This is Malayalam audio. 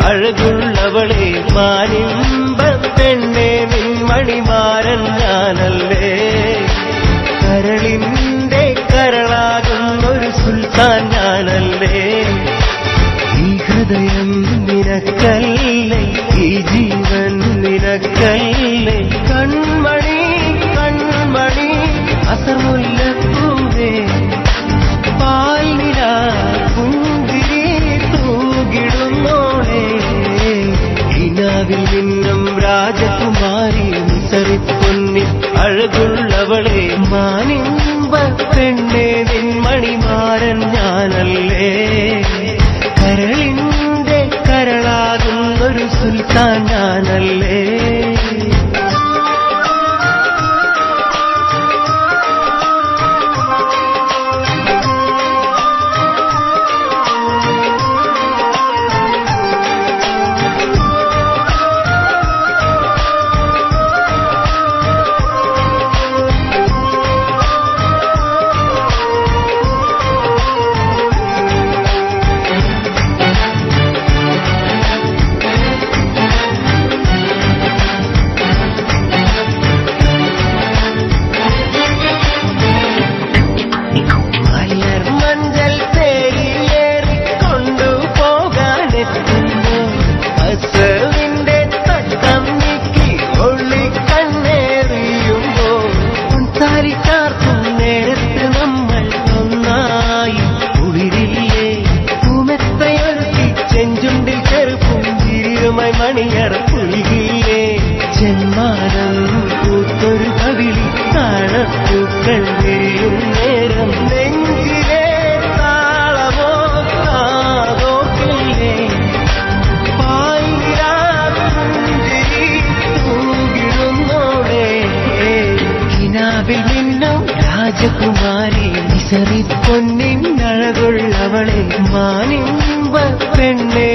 അഴകുള്ളവളെ മാനിമ്പ പെണ്ണെ നിൻമണിമാരൻ ഞാനല്ലേ. കരളിന്റെ കരളാകുന്നൊരു സുൽത്താൻ ഞാനല്ലേ. ഈ ഹൃദയം നിനക്കല്ലേ, ഈ ജീവൻ നിനക്കല്ലേ. കൺമണി കൺമണി അസർമുല്ലപ്പൂവേ, പാൽനില പുഞ്ചിരി തൂകിടുന്നോളെ. ഈനാവിൽ നിന്നും രാജകുമാരി നിസറിപ്പൊന്നി അഴകുള്ളവളെ മാനിമ്പ പെണ്ണെ നിൻമണിമാരൻ ഞാനല്ലേ. കരളിന്റെ കരളാകുന്നൊരു സുൽത്താൻ ഞാനല്ലേ. നേരത്ത് നമ്മൾ ഒന്നായി കുളിരില്ലേ. പൂമെത്തയൊരുക്കി ചെഞ്ചുണ്ടിൽ ചെറുപ്പും തിരിയുമായി മണിയറ പുലികില്ലേ. ചെമ്മാനം പൂത്തൊരു കവിളി താഴപ്പൂക്കൾ വിരിയും നേരം നെഞ്ചിലെ താളമോ താതോക്കില്ലേ. പാൽനിലാപുഞ്ചിരി തൂകിടുന്നോടെ കിനാവിൽ നിന്നും രാജകുമാരി നിസറിപ്പൊന്നിൻ അഴകുള്ളവളെ മാനിമ്പ പെണ്ണെ